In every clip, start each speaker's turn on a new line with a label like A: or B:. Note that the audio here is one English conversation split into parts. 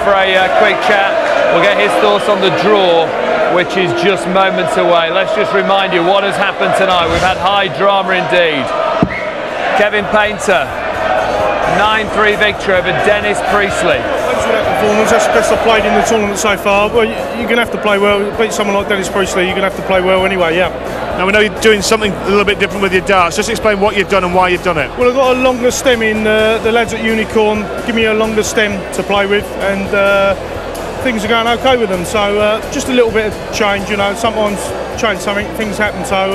A: for a quick chat. We'll get his thoughts on the draw, which is just moments away. Let's just remind you what has happened tonight. We've had high drama indeed. Kevin Painter, 9-3 victory over Dennis Priestley.
B: Thanks for that performance. That's the best I've played in the tournament so far. Well, you're going to have to play well. Beat someone like Dennis Priestley, you're going to have to play well anyway, yeah.
C: Now we know you're doing something a little bit different with your darts. Just explain what you've done and why you've done it.
B: Well, I've got a longer stem in. The lads at Unicorn give me a longer stem to play with, and things are going okay with them. So just a little bit of change, you know. Sometimes change something, things happen. So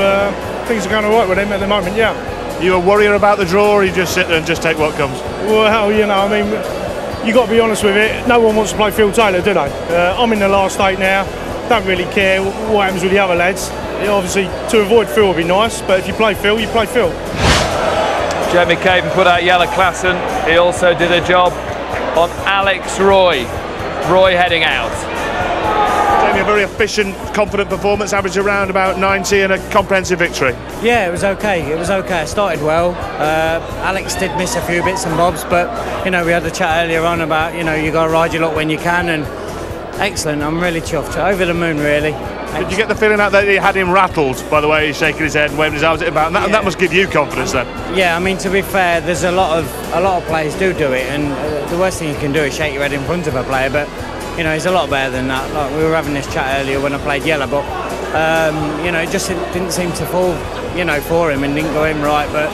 B: things are going all right with them at the moment, yeah.
C: You a worrier about the draw, or you just sit there and just take what comes?
B: Well, you know, I mean, you got to be honest with it. No one wants to play Phil Taylor, do they? I'm in the last 8 now. Don't really care what happens with the other lads. Obviously, to avoid Phil would be nice, but if you play Phil, you play Phil.
A: Jamie Caven put out Jelle Klaassen. He also did a job on Alex Roy. Roy heading out.
C: Jamie, a very efficient, confident performance, averaged around about 90 and a comprehensive victory.
D: Yeah, it was okay. It was okay. I started well. Alex did miss a few bits and bobs, but you know, we had a chat earlier on about, you know, you got to ride your luck when you can, and excellent. I'm really chuffed. Over the moon, really.
C: Did you get the feeling out that you had him rattled by the way he's shaking his head and waving his arms at about? And that must give you confidence then.
D: Yeah, I mean, to be fair, there's a lot of players do it, and the worst thing you can do is shake your head in front of a player. But you know, he's a lot better than that. Like, we were having this chat earlier when I played Jelle, but you know, it just didn't seem to fall, you know, for him, and didn't go in right. But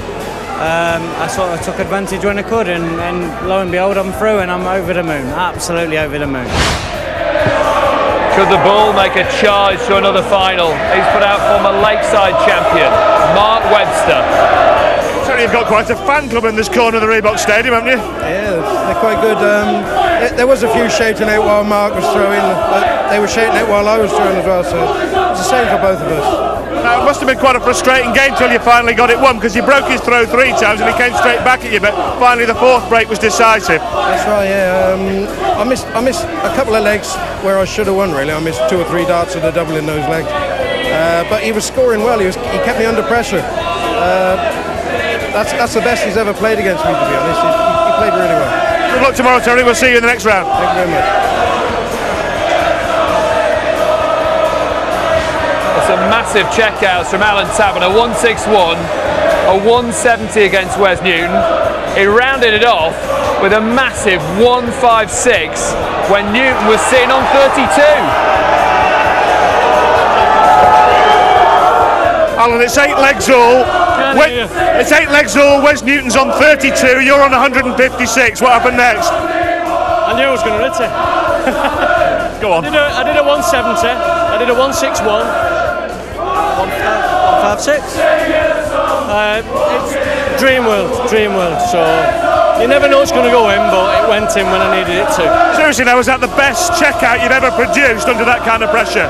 D: I sort of took advantage when I could, and lo and behold, I'm through, and I'm over the moon. Absolutely over the moon.
A: Could the Bull make a charge to another final? He's put out former Lakeside champion, Mark Webster.
C: Certainly you've got quite a fan club in this corner of the Reebok Stadium, haven't you?
E: Yeah, they're quite good. There was a few shouting out while Mark was throwing, but they were shouting out while I was throwing as well, so it's the same for both of us.
C: Now, it must have been quite a frustrating game till you finally got it won, because you broke his throw 3 times and he came straight back at you, but finally the 4th break was decisive.
E: That's right, yeah. I missed a couple of legs where I should have won, really. I missed 2 or 3 darts with a double in those legs. But he was scoring well. He kept me under pressure. That's the best he's ever played against me, to be honest. He played really well.
C: Good luck tomorrow, Terry. We'll see you in the next round.
E: Thank you very much.
A: Some massive checkouts from Alan Tappan, a 161, a 170 against Wes Newton. He rounded it off with a massive 156 when Newton was sitting on 32.
C: Alan, it's 8 legs all. It's 8 legs all. Wes Newton's on 32. You're on 156. What happened next?
F: I knew I was going to hit it.
C: Go on.
F: I did a 170. I did a 161. 156. It's dream world. So you never know it's going to go in, but it went in when I needed it to.
C: Seriously, now, was that the best checkout you've ever produced under that kind of pressure?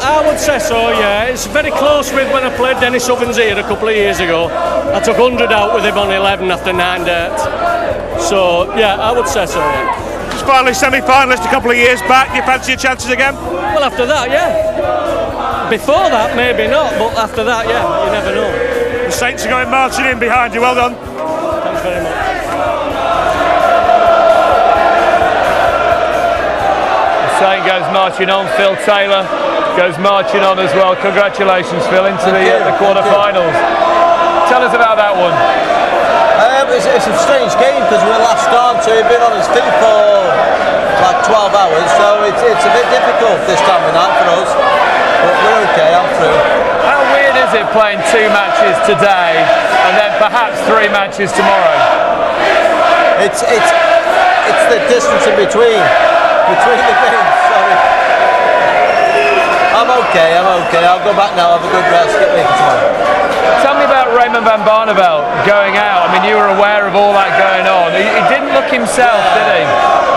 F: I would say so, yeah. It's very close with when I played Dennis Ovens here a couple of years ago. I took 100 out with him on 11 after 9 darts. So yeah, I would say so, yeah.
C: Just finally semi-finalist a couple of years back. Do you fancy your chances again?
F: Well, after that, yeah. Before that, maybe not, but after that, yeah, you never know.
C: The Saints are going marching in behind you. Well done.
F: Thanks very much.
A: The Saint goes marching on. Phil Taylor goes marching on as well. Congratulations, Phil, into the quarter-finals. Tell us about that one.
G: It's a strange game because we were last on, so he'd been on his feet for like 12 hours, so it's a bit difficult this time of night for us, but we're okay, I'm through.
A: How weird is it playing 2 matches today and then perhaps 3 matches tomorrow?
G: It's the distance in between the games, sorry. I'm okay, I'll go back now, have a good rest, get ready for tomorrow.
A: Tell me about Raymond van Barneveld going out. I mean, you were aware of all that going on. He didn't look himself, did he?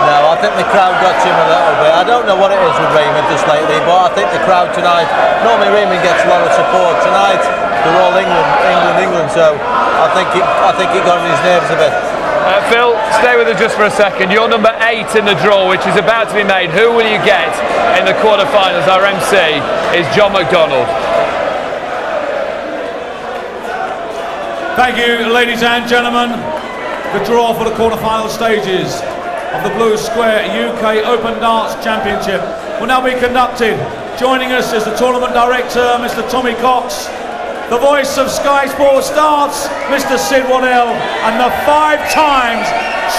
G: No, I think the crowd got to him a little bit. I don't know what it is with Raymond just lately, but I think the crowd tonight, normally Raymond gets a lot of support. Tonight, they're all England, so I think it got on his nerves a bit.
A: Phil, stay with us just for a second. You're number 8 in the draw, which is about to be made. Who will you get in the quarterfinals? Our MC is John McDonald.
H: Thank you, ladies and gentlemen. The draw for the quarterfinal stages. of the Blue Square UK Open Darts Championship will now be conducted. Joining us is the tournament director, Mr. Tommy Cox, the voice of Sky Sports Darts, Mr. Sid Waddell, and the 5 times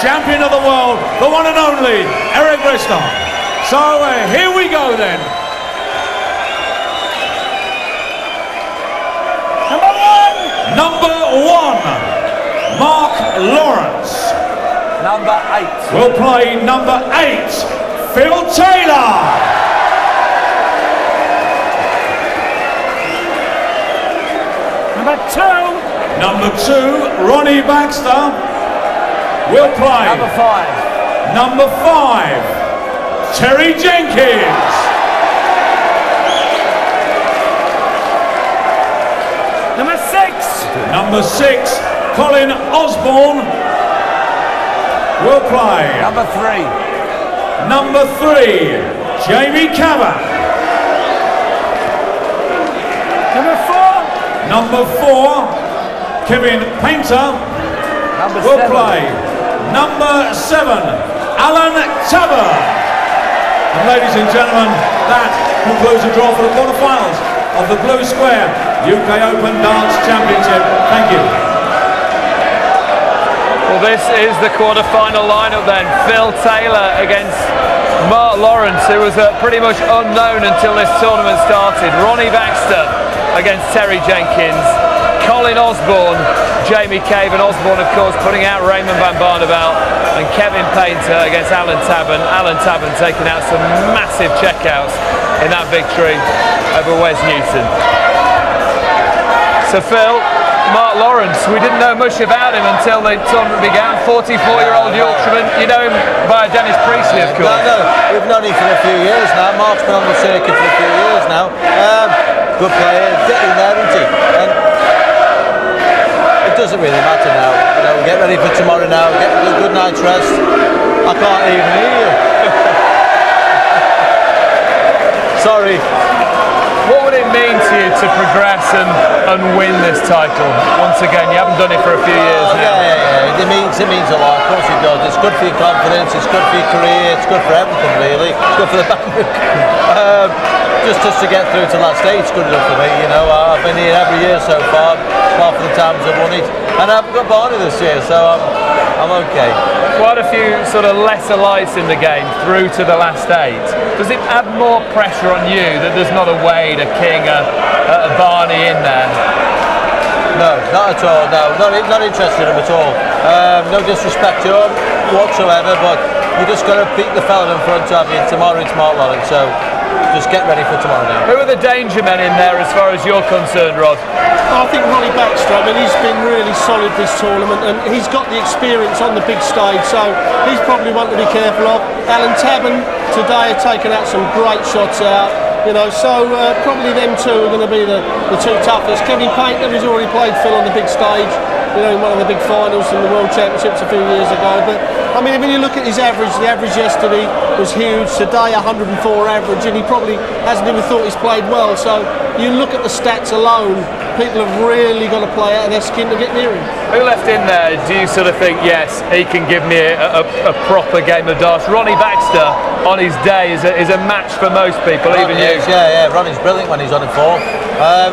H: champion of the world, the one and only Eric Bristow. So here we go then. Number one, Mark Lawrence.
G: Number 8.
H: Will play number 8, Phil Taylor. Number 2, Ronnie Baxter. Will play
G: Number 5.
H: Number 5, Terry Jenkins. Number 6, Colin Osborne. Will play
G: Number 3.
H: Number 3, Jamie Cabot. Number 4, Kevin Painter.
G: Number
H: Will
G: 7.
H: play number 7, Alan Tabber. And ladies and gentlemen, that concludes the draw for the quarterfinals of the Blue Square UK Open Darts Championship. Thank you.
A: Well, this is the quarter-final lineup then. Phil Taylor against Mark Lawrence, who was pretty much unknown until this tournament started. Ronnie Baxter against Terry Jenkins. Colin Osborne, Jamie Cave, and Osborne, of course, putting out Raymond van Barneveld. And Kevin Painter against Alan Tabben. Alan Tabben taking out some massive checkouts in that victory over Wes Newton. So Phil, Mark Lawrence, we didn't know much about him until the tournament began. 44-year-old Yorkshireman. You know him via Dennis Priestley, of course.
G: No, we've known him for a few years now. Mark's been on the circuit for a few years now. Good player, getting there, isn't he? And it doesn't really matter now. You know, get ready for tomorrow now. Get a good night's rest. I can't even hear you. Sorry.
A: What would it mean to you to progress and win this title? Once again, you haven't done it for a few years now.
G: Yeah. It means a lot. Of course it does. It's good for your confidence. It's good for your career. It's good for everything, really. It's good for the bank. Just to get through to that stage, it's good enough for me. You know, I've been here every year so far, apart from the times I've won it, and I haven't got Barney this year, so I'm okay.
A: Quite a few sort of lesser lights in the game through to the last 8. Does it add more pressure on you that there's not a Wade, a King, a Barney in there?
G: No, not at all. No, not interested in him at all. No disrespect to him whatsoever, but you just got to beat the fella in front of you. Tomorrow it's Mark Lawrence, so just get ready for tomorrow now.
A: Who are the danger men in there as far as you're concerned, Rod?
B: I think Ronnie Baxter, I mean, he's been really solid this tournament and he's got the experience on the big stage, so he's probably one to be careful of. Alan Tabben today have taken out some great shots out, you know, so probably them two are going to be the 2 toughest. Kevin Painter has already played Phil on the big stage, you know, in one of the big finals in the World Championships a few years ago, but I mean, when you look at his average, the average yesterday was huge, today 104 average, and he probably hasn't even thought he's played well, so you look at the stats alone, people have really got to play out of their skin to get near him.
A: Who left in there do you sort of think, yes, he can give me a proper game of darts? Ronnie Baxter on his day is a match for most people, even you.
G: Yeah, Ronnie's brilliant when he's on the form.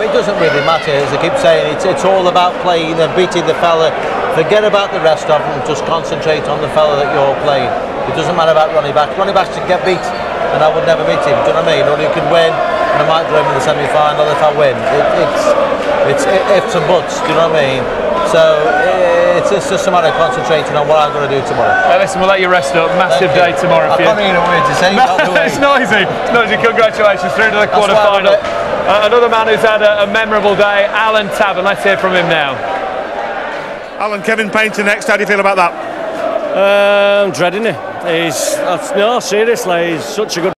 G: It doesn't really matter, as I keep saying, it's all about playing and beating the fella. Forget about the rest of them, just concentrate on the fella that you're playing. It doesn't matter about Ronnie Baxter. Ronnie Baxter can get beat, and I would never beat him, do you know what I mean? Or you can win, and I might draw him in the semi-final if I win. It's ifs and buts, do you know what I mean? So it's just a matter of concentrating on what I'm going to do tomorrow.
A: Well, listen, we'll let you rest up. Massive day tomorrow for you.
G: I can't hear a word to say.
A: It's noisy. It's noisy. Congratulations, through to the quarter-final. Another man who's had a memorable day, Alan Tabben. Let's hear from him now.
C: Alan, Kevin Painter next. How do you feel about that?
F: I'm dreading it. No, seriously, he's such a good